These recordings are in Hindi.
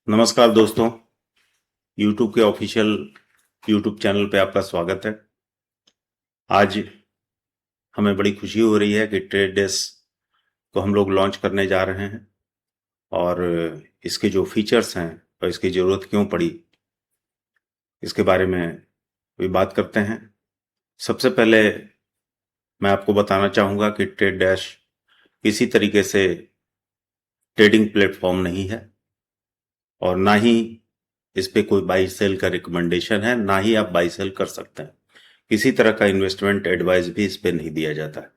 नमस्कार दोस्तों, YouTube के ऑफिशियल YouTube चैनल पे आपका स्वागत है। आज हमें बड़ी खुशी हो रही है कि ट्रेड डेस्क को हम लोग लॉन्च करने जा रहे हैं और इसके जो फीचर्स हैं और इसकी ज़रूरत क्यों पड़ी, इसके बारे में भी बात करते हैं। सबसे पहले मैं आपको बताना चाहूँगा कि ट्रेड डैश किसी तरीके से ट्रेडिंग प्लेटफॉर्म नहीं है और ना ही इस पे कोई बाई सेल का रिकमेंडेशन है, ना ही आप बाई सेल कर सकते हैं। किसी तरह का इन्वेस्टमेंट एडवाइस भी इस पे नहीं दिया जाता है।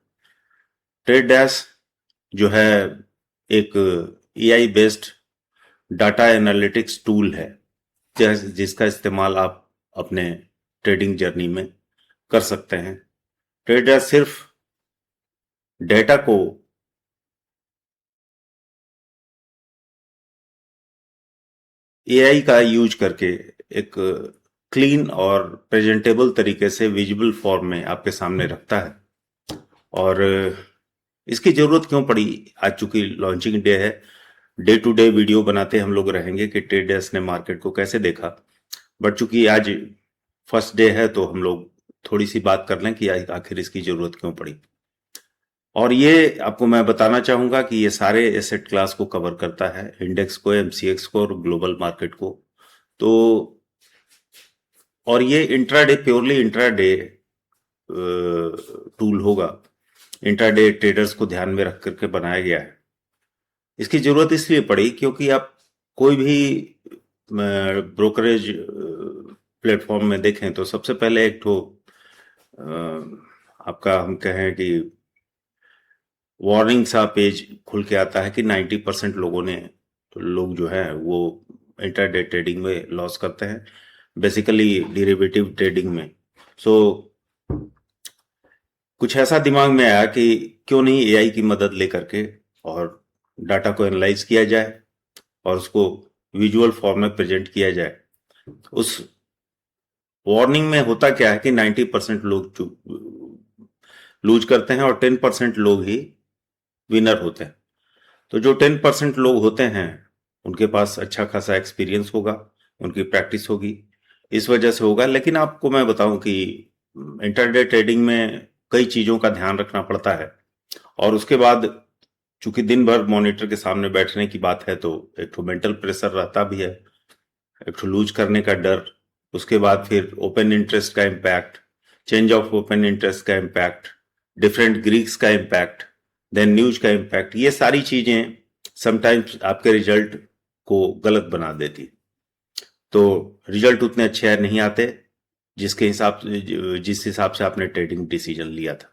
ट्रेड डैश जो है एक AI based data analytics tool है जिसका इस्तेमाल आप अपने ट्रेडिंग जर्नी में कर सकते हैं। ट्रेड डैश सिर्फ डेटा को एआई का यूज करके एक क्लीन और प्रेजेंटेबल तरीके से विजिबल फॉर्म में आपके सामने रखता है। और इसकी जरूरत क्यों पड़ी? आज चूंकि लॉन्चिंग डे है, डे टू डे वीडियो बनाते हम लोग रहेंगे कि ट्रेड डेस्क ने मार्केट को कैसे देखा, बट चूंकि आज फर्स्ट डे है तो हम लोग थोड़ी सी बात कर लें कि आखिर इसकी जरूरत क्यों पड़ी। और ये आपको मैं बताना चाहूंगा कि ये सारे एसेट क्लास को कवर करता है, इंडेक्स को, एमसीएक्स को और ग्लोबल मार्केट को। तो और ये इंट्राडे, प्योरली इंट्राडे टूल होगा। इंट्राडे ट्रेडर्स को ध्यान में रख करके बनाया गया है। इसकी जरूरत इसलिए पड़ी क्योंकि आप कोई भी ब्रोकरेज प्लेटफॉर्म में देखें तो सबसे पहले एक तो आपका हम कहें कि वार्निंग सा पेज खुल के आता है कि 90% लोग जो है वो इंटरडे ट्रेडिंग में लॉस करते हैं, बेसिकली डेरिवेटिव ट्रेडिंग में। सो कुछ ऐसा दिमाग में आया कि क्यों नहीं एआई की मदद लेकर के और डाटा को एनालाइज किया जाए और उसको विजुअल फॉर्म में प्रेजेंट किया जाए। उस वार्निंग में होता क्या है कि 90% लोग लूज करते हैं और 10% लोग ही विनर होते हैं। तो जो 10% लोग होते हैं उनके पास अच्छा खासा एक्सपीरियंस होगा, उनकी प्रैक्टिस होगी, इस वजह से होगा। लेकिन आपको मैं बताऊं कि इंटरडे ट्रेडिंग में कई चीज़ों का ध्यान रखना पड़ता है और उसके बाद चूंकि दिन भर मॉनिटर के सामने बैठने की बात है तो एक तो मेंटल प्रेशर रहता भी है, एक तो लूज करने का डर, उसके बाद फिर ओपन इंटरेस्ट का impact, change of open interest का इम्पैक्ट, डिफरेंट ग्रीक्स का इम्पैक्ट, देन न्यूज का इम्पैक्ट। ये सारी चीजें समटाइम्स आपके रिजल्ट को गलत बना देती। तो रिजल्ट उतने अच्छे नहीं आते जिस हिसाब से आपने ट्रेडिंग डिसीजन लिया था।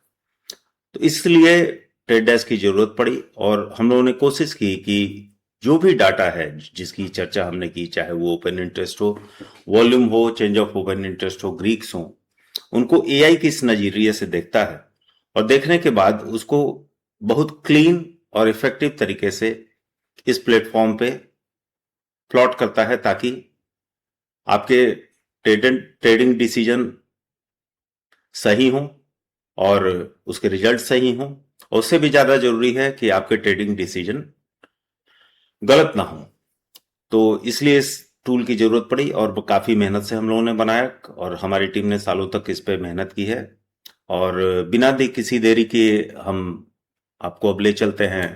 तो इसलिए ट्रेड डेस्क की जरूरत पड़ी और हम लोगों ने कोशिश की कि जो भी डाटा है जिसकी चर्चा हमने की, चाहे वो ओपन इंटरेस्ट हो, वॉल्यूम हो, चेंज ऑफ ओपन इंटरेस्ट हो, ग्रीक्स हो, उनको एआई किस नजरिए से देखता है और देखने के बाद उसको बहुत क्लीन और इफेक्टिव तरीके से इस प्लेटफॉर्म पे प्लॉट करता है ताकि आपके ट्रेडिंग डिसीजन सही हो और उसके रिजल्ट सही हो। और उससे भी ज्यादा जरूरी है कि आपके ट्रेडिंग डिसीजन गलत ना हो। तो इसलिए इस टूल की जरूरत पड़ी और काफी मेहनत से हम लोगों ने बनाया और हमारी टीम ने सालों तक इस पे मेहनत की है। और बिना किसी देरी के हम आपको अब ले चलते हैं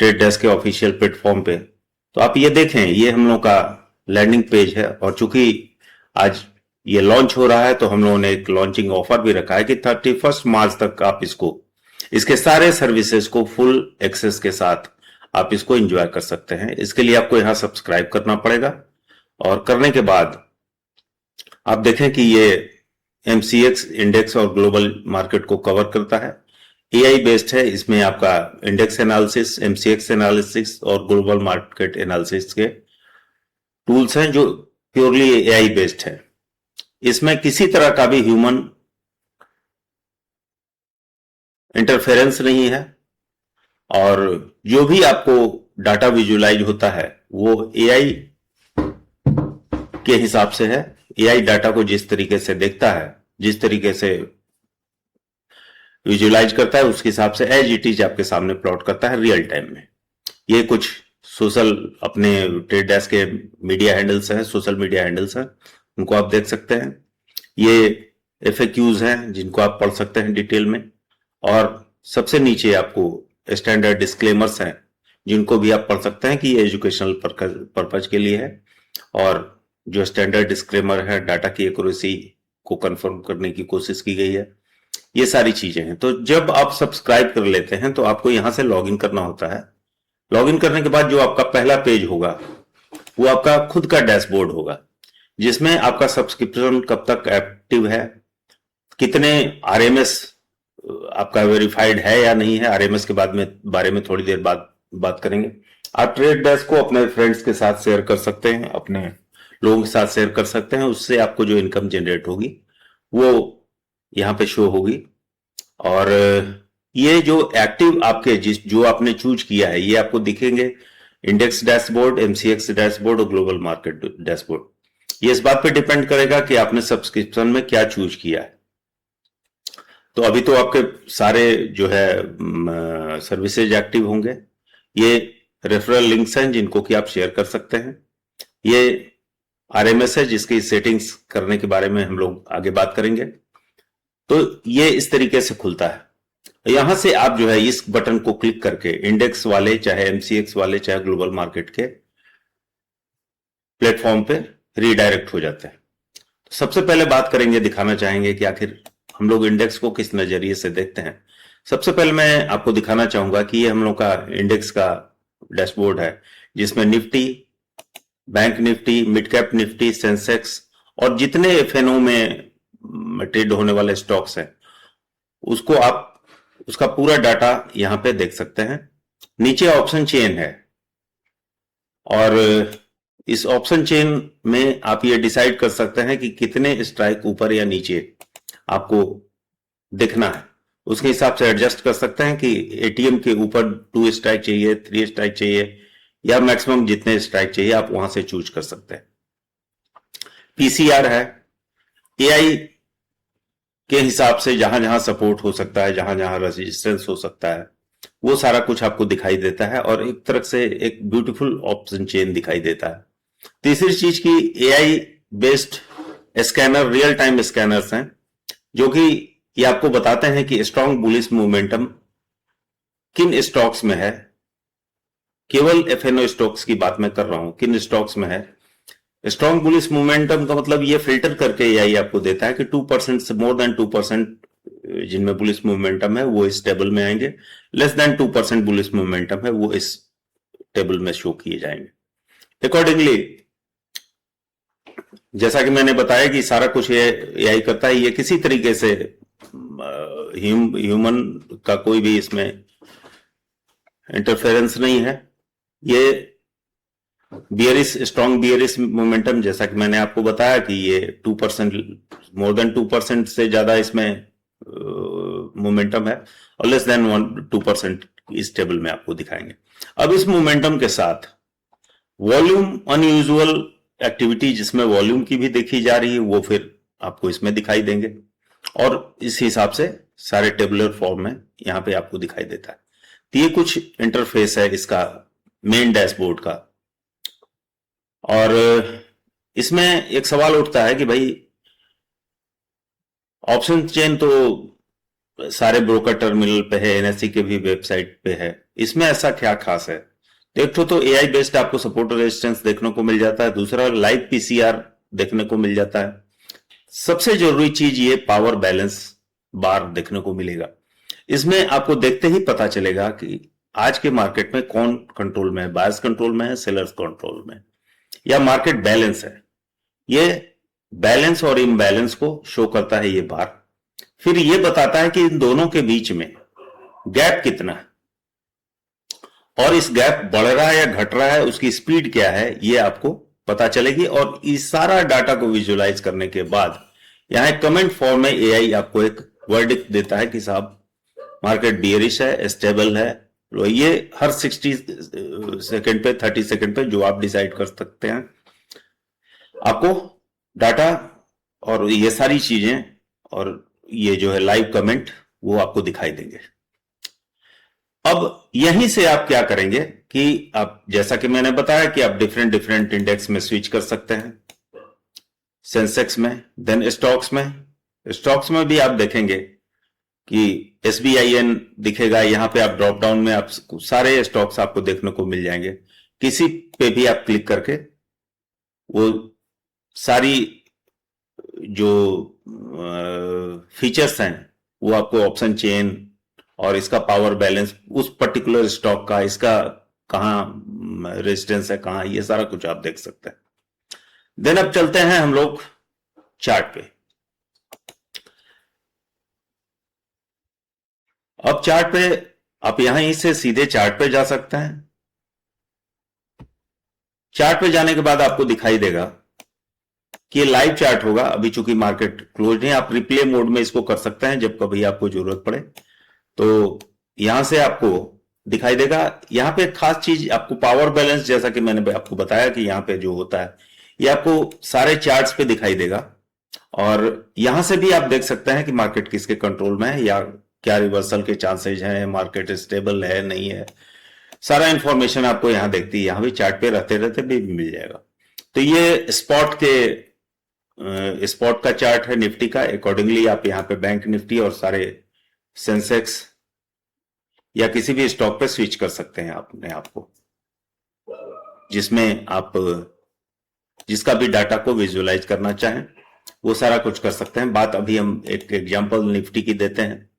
ट्रेड डेस्क के ऑफिशियल प्लेटफॉर्म पे। तो आप ये देखें, ये हम लोग का लैंडिंग पेज है और चूंकि आज ये लॉन्च हो रहा है तो हम लोगों ने एक लॉन्चिंग ऑफर भी रखा है कि 31 मार्च तक आप इसके सारे सर्विसेज को फुल एक्सेस के साथ आप इसको एंजॉय कर सकते हैं। इसके लिए आपको यहां सब्सक्राइब करना पड़ेगा और करने के बाद आप देखें कि ये एमसीएक्स, इंडेक्स और ग्लोबल मार्केट को कवर करता है। एआई बेस्ड है, इसमें आपका इंडेक्स एनालिसिस, एमसीएक्स एनालिसिस और ग्लोबल मार्केट एनालिसिस के टूल्स हैं जो प्योरली एआई बेस्ड है। इसमें किसी तरह का भी ह्यूमन इंटरफेरेंस नहीं है और जो भी आपको डाटा विजुअलाइज होता है वो एआई के हिसाब से है। एआई डाटा को जिस तरीके से देखता है, जिस तरीके से विजुअलाइज करता है, उसके हिसाब से एज इट इज आपके सामने प्लॉट करता है रियल टाइम में। ये कुछ सोशल अपने ट्रेड डेस्क के मीडिया हैंडल्स हैं, सोशल मीडिया हैंडल्स हैं, उनको आप देख सकते हैं। ये FAQs हैं जिनको आप पढ़ सकते हैं डिटेल में, और सबसे नीचे आपको स्टैंडर्ड डिस्क्लेमर्स हैं जिनको भी आप पढ़ सकते हैं कि ये एजुकेशनल पर्पज के लिए है, और जो स्टैंडर्ड डिस्क्लेमर है डाटा की एक्यूरेसी को कंफर्म करने की कोशिश की गई है। ये सारी चीजें हैं। तो जब आप सब्सक्राइब कर लेते हैं तो आपको यहां से लॉगिन करना होता है। लॉगिन करने के बाद जो आपका पहला पेज होगा वो आपका खुद का डैशबोर्ड होगा, जिसमें आपका सब्सक्रिप्शन कब तक एक्टिव है, कितने RMS आपका वेरीफाइड है या नहीं है। RMS के बारे में थोड़ी देर बाद बात करेंगे। आप ट्रेड डेस्क को अपने फ्रेंड्स के साथ शेयर कर सकते हैं, अपने लोगों के साथ शेयर कर सकते हैं। उससे आपको जो इनकम जनरेट होगी वो यहाँ पे शो होगी। और ये जो एक्टिव आपके जो आपने चूज किया है ये आपको दिखेंगे इंडेक्स डैशबोर्ड, MCX डैशबोर्ड और ग्लोबल मार्केट डैशबोर्ड। ये इस बात पे डिपेंड करेगा कि आपने सब्सक्रिप्शन में क्या चूज किया है। तो अभी तो आपके सारे जो है सर्विसेज एक्टिव होंगे। ये रेफरल लिंक्स हैं जिनको कि आप शेयर कर सकते हैं। ये RMS है जिसकी सेटिंग्स करने के बारे में हम लोग आगे बात करेंगे। तो ये इस तरीके से खुलता है। यहां से आप जो है इस बटन को क्लिक करके इंडेक्स वाले, चाहे MCX वाले, चाहे ग्लोबल मार्केट के प्लेटफॉर्म पे रीडायरेक्ट हो जाते हैं। तो सबसे पहले बात करेंगे, दिखाना चाहेंगे कि आखिर हम लोग इंडेक्स को किस नजरिए से देखते हैं। सबसे पहले मैं आपको दिखाना चाहूंगा कि ये हम लोग का इंडेक्स का डैशबोर्ड है, जिसमें Nifty, bank Nifty, mid cap Nifty, Sensex और जितने FNO में ट्रेड होने वाले स्टॉक्स हैं उसको आप उसका पूरा डाटा यहां पे देख सकते हैं। नीचे ऑप्शन चेन है, और इस ऑप्शन चेन में आप ये डिसाइड कर सकते हैं कि कितने स्ट्राइक ऊपर या नीचे आपको दिखना है। उसके हिसाब से एडजस्ट कर सकते हैं कि ATM के ऊपर 2 स्ट्राइक चाहिए, 3 स्ट्राइक चाहिए, या मैक्सिमम जितने स्ट्राइक चाहिए आप वहां से चूज कर सकते हैं। PCR है, AI के हिसाब से जहां जहां सपोर्ट हो सकता है, जहां जहां रेजिस्टेंस हो सकता है, वो सारा कुछ आपको दिखाई देता है, और एक तरह से एक ब्यूटीफुल ऑप्शन चेन दिखाई देता है। तीसरी चीज की AI based scanner, real time scanners हैं, जो कि ये आपको बताते हैं कि स्ट्रॉन्ग बुलिश मोमेंटम किन स्टॉक्स में है। केवल FNO स्टॉक्स की बात मैं कर रहा हूं, किन स्टॉक्स में है। स्ट्रॉन्ग बुलिश मोमेंटम का मतलब ये फिल्टर करके यही आपको देता है कि 2% से मोर देन 2% जिनमें बुलिश मोमेंटम है वो इस टेबल में आएंगे, लेस देन 2% बुलिश मोमेंटम है वो इस टेबल में शो किए जाएंगे। अकॉर्डिंगली जैसा कि मैंने बताया कि सारा कुछ ये AI करता है। ये किसी तरीके से ह्यूमन का कोई भी इसमें इंटरफेरेंस नहीं है। ये स्ट्रॉन्ग बियरिश मोमेंटम, जैसा कि मैंने आपको बताया कि ये 2%, मोर देन 2% से ज्यादा इसमें मोमेंटम है, और लेस देन 2% इस टेबल में आपको दिखाएंगे। अब इस मोमेंटम के साथ वॉल्यूम, अनयूजुअल एक्टिविटी जिसमें वॉल्यूम की भी देखी जा रही है, वो फिर आपको इसमें दिखाई देंगे, और इस हिसाब से सारे टेबुलर फॉर्म में यहां पे आपको दिखाई देता है। तो ये कुछ इंटरफेस है इसका मेन डैशबोर्ड का। और इसमें एक सवाल उठता है कि भाई ऑप्शन चेन तो सारे ब्रोकर टर्मिनल पे है, NSE के भी वेबसाइट पे है, इसमें ऐसा क्या खास है। देखो तो AI बेस्ड आपको सपोर्ट रेजिस्टेंस देखने को मिल जाता है, दूसरा लाइव PCR देखने को मिल जाता है, सबसे जरूरी चीज ये पावर बैलेंस बार देखने को मिलेगा। इसमें आपको देखते ही पता चलेगा कि आज के मार्केट में कौन कंट्रोल में है, बायर्स कंट्रोल में है, सेलर्स कंट्रोल में, या मार्केट बैलेंस है। ये बैलेंस और इम्बैलेंस को शो करता है ये बार। फिर ये बताता है कि इन दोनों के बीच में गैप कितना है, और इस गैप बढ़ रहा है या घट रहा है, उसकी स्पीड क्या है, ये आपको पता चलेगी। और इस सारा डाटा को विजुअलाइज करने के बाद यहां एक कमेंट फॉर्म में AI आपको एक वर्डिक्ट देता है कि साहब मार्केट बियरिश है, स्टेबल है। तो ये हर 60 सेकंड पे, 30 सेकंड पे जो आप डिसाइड कर सकते हैं, आपको डाटा और ये सारी चीजें और ये जो है लाइव कमेंट वो आपको दिखाई देंगे। अब यहीं से आप क्या करेंगे कि आप, जैसा कि मैंने बताया कि आप डिफरेंट डिफरेंट इंडेक्स में स्विच कर सकते हैं, सेंसेक्स में, देन स्टॉक्स में भी आप देखेंगे कि SBIN दिखेगा, यहां पे आप ड्रॉप डाउन में आप सारे स्टॉक्स आपको देखने को मिल जाएंगे। किसी पे भी आप क्लिक करके वो सारी जो फीचर्स हैं वो आपको, ऑप्शन चेन और इसका पावर बैलेंस, उस पर्टिकुलर स्टॉक का, इसका कहाँ रेजिस्टेंस है, कहाँ, ये सारा कुछ आप देख सकते हैं। देन अब चलते हैं हम लोग चार्ट पे। अब चार्ट पे आप यहां से सीधे चार्ट पे जा सकते हैं। चार्ट पे जाने के बाद आपको दिखाई देगा कि ये लाइव चार्ट होगा। अभी चूंकि मार्केट क्लोज है, आप रिप्ले मोड में इसको कर सकते हैं जब कभी आपको जरूरत पड़े। तो यहां से आपको दिखाई देगा। यहां पे खास चीज आपको पावर बैलेंस, जैसा कि मैंने आपको बताया कि यहां पे जो होता है ये आपको सारे चार्ट्स पे दिखाई देगा। और यहां से भी आप देख सकते हैं कि मार्केट किसके कंट्रोल में है, या क्या रिवर्सल के चांसेज हैं, मार्केट स्टेबल है नहीं है, सारा इंफॉर्मेशन आपको यहां देखती है। यहां भी चार्ट पे रहते रहते भी मिल जाएगा। तो ये स्पॉट का चार्ट है निफ्टी का। अकॉर्डिंगली आप यहां पे बैंक निफ्टी और सारे सेंसेक्स या किसी भी स्टॉक पे स्विच कर सकते हैं अपने आप को, जिसमें आप जिसका भी डाटा को विजुअलाइज करना चाहें वो सारा कुछ कर सकते हैं। बात अभी हम एक एग्जांपल निफ्टी की देते हैं।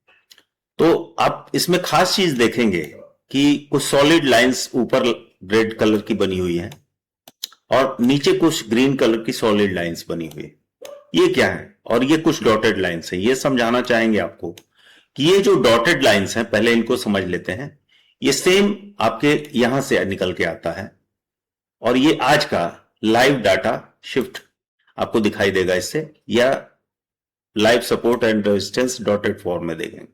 तो आप इसमें खास चीज देखेंगे कि कुछ सॉलिड लाइंस ऊपर रेड कलर की बनी हुई है और नीचे कुछ ग्रीन कलर की सॉलिड लाइंस बनी हुई है। ये क्या है? और ये कुछ डॉटेड लाइंस है। ये समझाना चाहेंगे आपको कि ये जो डॉटेड लाइंस हैं, पहले इनको समझ लेते हैं। ये सेम आपके यहां से निकल के आता है और ये आज का लाइव डाटा शिफ्ट आपको दिखाई देगा इससे, या live support and resistance dotted form में देखेंगे।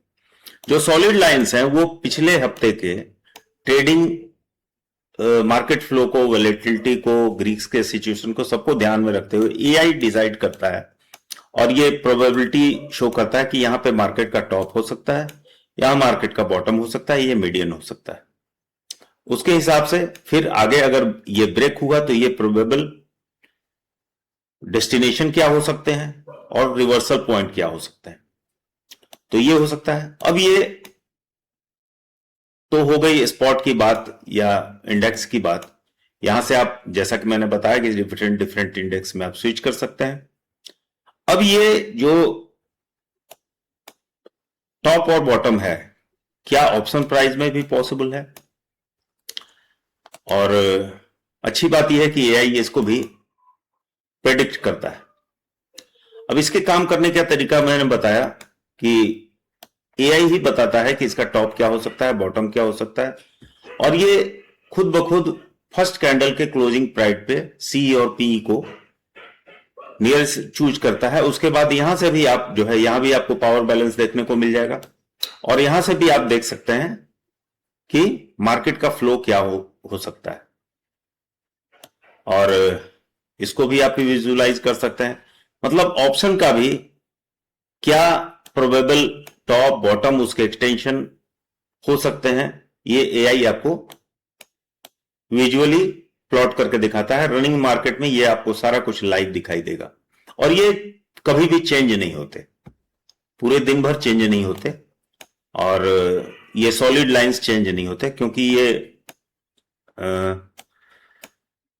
जो सॉलिड लाइंस हैं वो पिछले हफ्ते के ट्रेडिंग मार्केट फ्लो को, वॉलेटिलिटी को, ग्रीक्स के सिचुएशन को, सबको ध्यान में रखते हुए एआई डिसाइड करता है और ये प्रोबेबिलिटी शो करता है कि यहां पे मार्केट का टॉप हो सकता है, यहां मार्केट का बॉटम हो सकता है, ये मीडियन हो सकता है। उसके हिसाब से फिर आगे अगर ये ब्रेक हुआ तो ये प्रोबेबल डेस्टिनेशन क्या हो सकते हैं और रिवर्सल पॉइंट क्या हो सकते हैं। तो ये हो सकता है। अब ये तो हो गई स्पॉट की बात या इंडेक्स की बात। यहां से आप, जैसा कि मैंने बताया कि डिफरेंट डिफरेंट इंडेक्स में आप स्विच कर सकते हैं। अब ये जो टॉप और बॉटम है, क्या ऑप्शन प्राइस में भी पॉसिबल है? और अच्छी बात यह है कि एआई इसको भी प्रेडिक्ट करता है। अब इसके काम करने का तरीका मैंने बताया कि एआई ही बताता है कि इसका टॉप क्या हो सकता है, बॉटम क्या हो सकता है, और ये खुद ब खुद फर्स्ट कैंडल के क्लोजिंग प्राइस पे सी और पी को नियर चूज करता है। उसके बाद यहां से भी आप जो है, यहां भी आपको पावर बैलेंस देखने को मिल जाएगा और यहां से भी आप देख सकते हैं कि मार्केट का फ्लो क्या हो सकता है, और इसको भी आप विजुअलाइज कर सकते हैं। मतलब ऑप्शन का भी क्या प्रोबेबल टॉप बॉटम, उसके एक्सटेंशन हो सकते हैं, ये एआई आपको विजुअली प्लॉट करके दिखाता है। रनिंग मार्केट में ये आपको सारा कुछ लाइव दिखाई देगा और ये कभी भी चेंज नहीं होते, पूरे दिन भर चेंज नहीं होते, और ये सॉलिड लाइंस चेंज नहीं होते, क्योंकि ये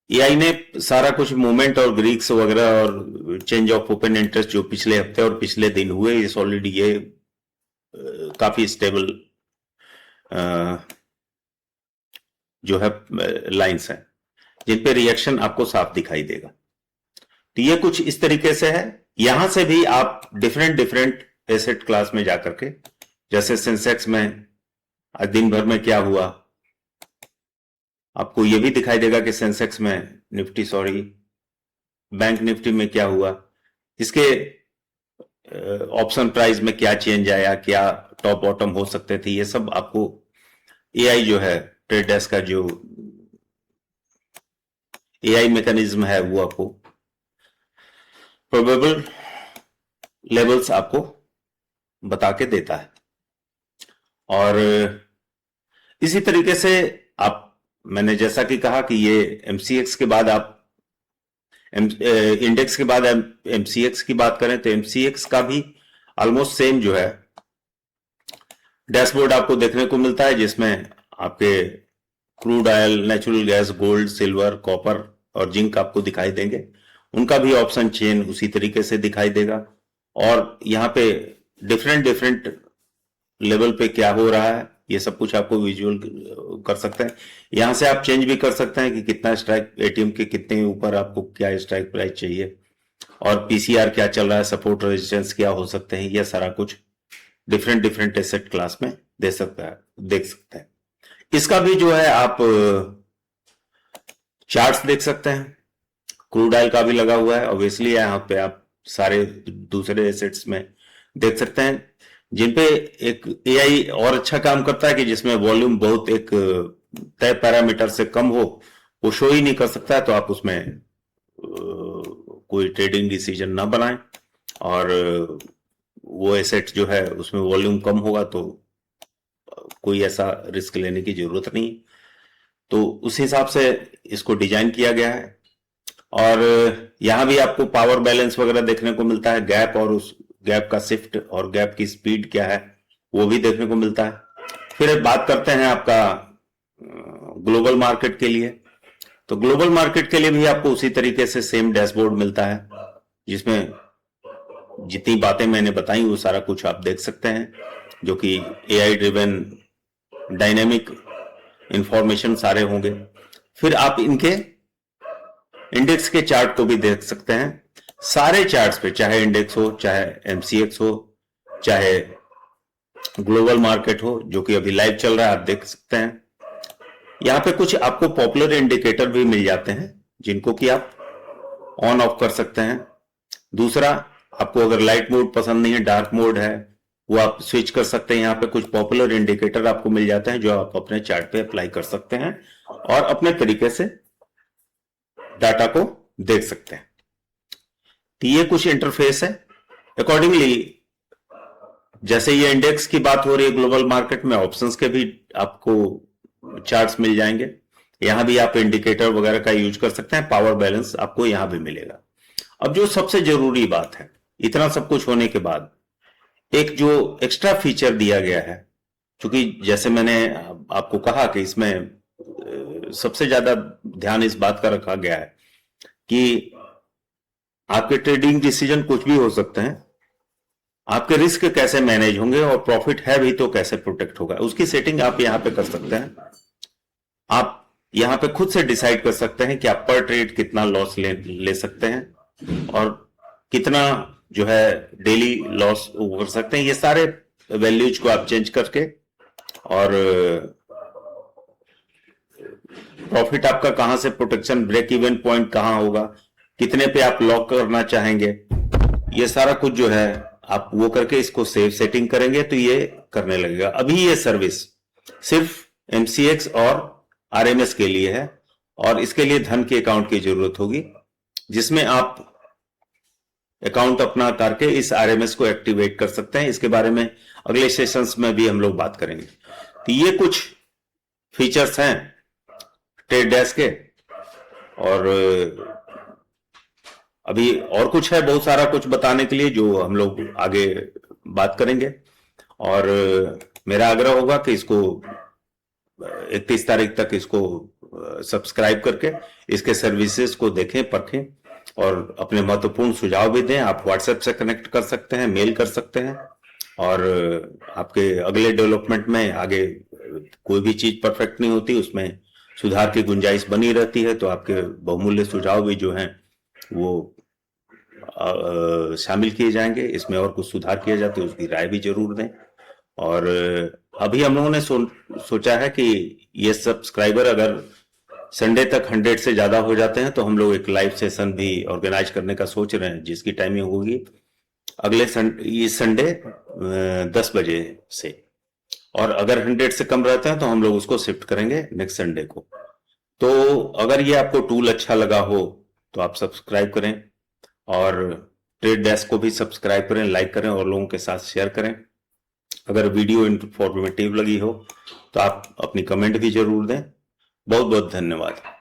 एआई ने सारा कुछ मूवमेंट और ग्रीक्स वगैरह और चेंज ऑफ ओपन इंटरेस्ट जो पिछले हफ्ते और पिछले दिन हुए, ये सॉलिड, ये काफी स्टेबल जो है लाइंस हैं जिन पे रिएक्शन आपको साफ दिखाई देगा। तो ये कुछ इस तरीके से है। यहां से भी आप डिफरेंट डिफरेंट एसेट क्लास में जाकर के, जैसे सेंसेक्स में आज दिन भर में क्या हुआ, आपको ये भी दिखाई देगा कि सेंसेक्स में बैंक निफ्टी में क्या हुआ, इसके ऑप्शन प्राइस में क्या चेंज आया, क्या टॉप बॉटम हो सकते थे, ये सब आपको एआई जो है, ट्रेड डेस्क का जो एआई मैकेनिज्म है वो आपको प्रोबेबल लेवल्स आपको बता के देता है। और इसी तरीके से आप मैंने जैसा कि कहा कि ये एमसीएक्स के बाद आप इंडेक्स के बाद एमसीएक्स की बात करें तो एमसीएक्स का भी ऑलमोस्ट सेम जो है डैशबोर्ड आपको देखने को मिलता है, जिसमें आपके crude oil, natural gas, gold, silver, copper और जिंक आपको दिखाई देंगे। उनका भी ऑप्शन चेन उसी तरीके से दिखाई देगा। और यहाँ पे डिफरेंट डिफरेंट लेवल पे क्या हो रहा है ये सब कुछ आपको विजुअल कर सकते हैं। यहां से आप चेंज भी कर सकते हैं कि कितना स्ट्राइक एटीएम के कितने ऊपर आपको क्या स्ट्राइक प्राइस चाहिए, और पीसीआर क्या चल रहा है, सपोर्ट रेजिस्टेंस क्या हो सकते हैं, यह सारा कुछ डिफरेंट डिफरेंट एसेट क्लास में देख सकते हैं। इसका भी जो है आप चार्ट्स देख सकते हैं। क्रूड ऑयल का भी लगा हुआ है, ऑब्वियसली यहाँ पे आप सारे दूसरे एसेट्स में देख सकते हैं जिनपे एक एआई और अच्छा काम करता है कि जिसमें वॉल्यूम बहुत एक तय पैरामीटर से कम हो, वो शो ही नहीं कर सकता है, तो आप उसमें कोई ट्रेडिंग डिसीजन ना बनाएं। और वो एसेट जो है उसमें वॉल्यूम कम होगा तो कोई ऐसा रिस्क लेने की जरूरत नहीं। तो उस हिसाब से इसको डिजाइन किया गया है। और यहां भी आपको पावर बैलेंस वगैरह देखने को मिलता है, गैप और उस गैप का शिफ्ट और गैप की स्पीड क्या है वो भी देखने को मिलता है। फिर बात करते हैं आपका ग्लोबल मार्केट के लिए। तो ग्लोबल मार्केट के लिए भी आपको उसी तरीके से सेम डैशबोर्ड मिलता है, जिसमें जितनी बातें मैंने बताई वो सारा कुछ आप देख सकते हैं, जो कि एआई ड्रिवन डायनेमिक इंफॉर्मेशन सारे होंगे। फिर आप इनके इंडेक्स के चार्ट को भी देख सकते हैं। सारे चार्ट्स पे, चाहे इंडेक्स हो, चाहे एमसीएक्स हो, चाहे ग्लोबल मार्केट हो, जो कि अभी लाइव चल रहा है, आप देख सकते हैं। यहां पे कुछ आपको पॉपुलर इंडिकेटर भी मिल जाते हैं जिनको कि आप ऑन ऑफ कर सकते हैं। दूसरा, आपको अगर लाइट मोड पसंद नहीं है, डार्क मोड है, वो आप स्विच कर सकते हैं। यहाँ पे कुछ पॉपुलर इंडिकेटर आपको मिल जाते हैं जो आप अपने चार्ट पे अप्लाई कर सकते हैं और अपने तरीके से डाटा को देख सकते हैं। तो ये कुछ इंटरफेस है। अकॉर्डिंगली जैसे ये इंडेक्स की बात हो रही है, ग्लोबल मार्केट में ऑप्शंस के भी आपको चार्ट्स मिल जाएंगे। यहां भी आप इंडिकेटर वगैरह का यूज कर सकते हैं। पावर बैलेंस आपको यहां भी मिलेगा। अब जो सबसे जरूरी बात है, इतना सब कुछ होने के बाद एक जो एक्स्ट्रा फीचर दिया गया है, क्योंकि जैसे मैंने आपको कहा कि इसमें सबसे ज्यादा ध्यान इस बात का रखा गया है कि आपके ट्रेडिंग डिसीजन कुछ भी हो सकते हैं, आपके रिस्क कैसे मैनेज होंगे और प्रॉफिट है भी तो कैसे प्रोटेक्ट होगा, उसकी सेटिंग आप यहां पे कर सकते हैं। आप यहां पे खुद से डिसाइड कर सकते हैं कि आप पर ट्रेड कितना लॉस ले सकते हैं और कितना जो है डेली लॉस कर सकते हैं। ये सारे वैल्यूज को आप चेंज करके, और प्रॉफिट आपका कहां से, प्रोटेक्शन ब्रेक इवन पॉइंट कहां होगा, कितने पे आप लॉक करना चाहेंगे, ये सारा कुछ जो है आप वो करके इसको सेव सेटिंग करेंगे तो ये करने लगेगा। अभी ये सर्विस सिर्फ एमसीएक्स और आरएमएस के लिए है और इसके लिए धन के अकाउंट की जरूरत होगी, जिसमें आप अकाउंट अपना करके इस आरएमएस को एक्टिवेट कर सकते हैं। इसके बारे में अगले सेशंस में भी हम लोग बात करेंगे। तो ये कुछ फीचर्स हैं ट्रेड डेस्क के, और अभी और कुछ है, बहुत सारा कुछ बताने के लिए, जो हम लोग आगे बात करेंगे। और मेरा आग्रह होगा कि इसको 31 तारीख तक इसको सब्सक्राइब करके इसके सर्विसेज को देखें, परखें और अपने महत्वपूर्ण सुझाव भी दें। आप व्हाट्सएप से कनेक्ट कर सकते हैं, मेल कर सकते हैं, और आपके अगले डेवलपमेंट में आगे कोई भी चीज परफेक्ट नहीं होती, उसमें सुधार की गुंजाइश बनी रहती है। तो आपके बहुमूल्य सुझाव भी जो हैं वो शामिल किए जाएंगे, इसमें और कुछ सुधार किया जाए तो उसकी राय भी जरूर दें। और अभी हम लोगों ने सोचा है कि ये सब्सक्राइबर अगर संडे तक 100 से ज्यादा हो जाते हैं तो हम लोग एक लाइव सेशन भी ऑर्गेनाइज करने का सोच रहे हैं, जिसकी टाइमिंग होगी अगले इस संडे 10 बजे से। और अगर 100 से कम रहते हैं तो हम लोग उसको शिफ्ट करेंगे नेक्स्ट संडे को। तो अगर ये आपको टूल अच्छा लगा हो तो आप सब्सक्राइब करें, और ट्रेड डेस्क को भी सब्सक्राइब करें, लाइक करें और लोगों के साथ शेयर करें। अगर वीडियो इंफॉर्मेटिव लगी हो तो आप अपनी कमेंट भी जरूर दें। बहुत बहुत धन्यवाद।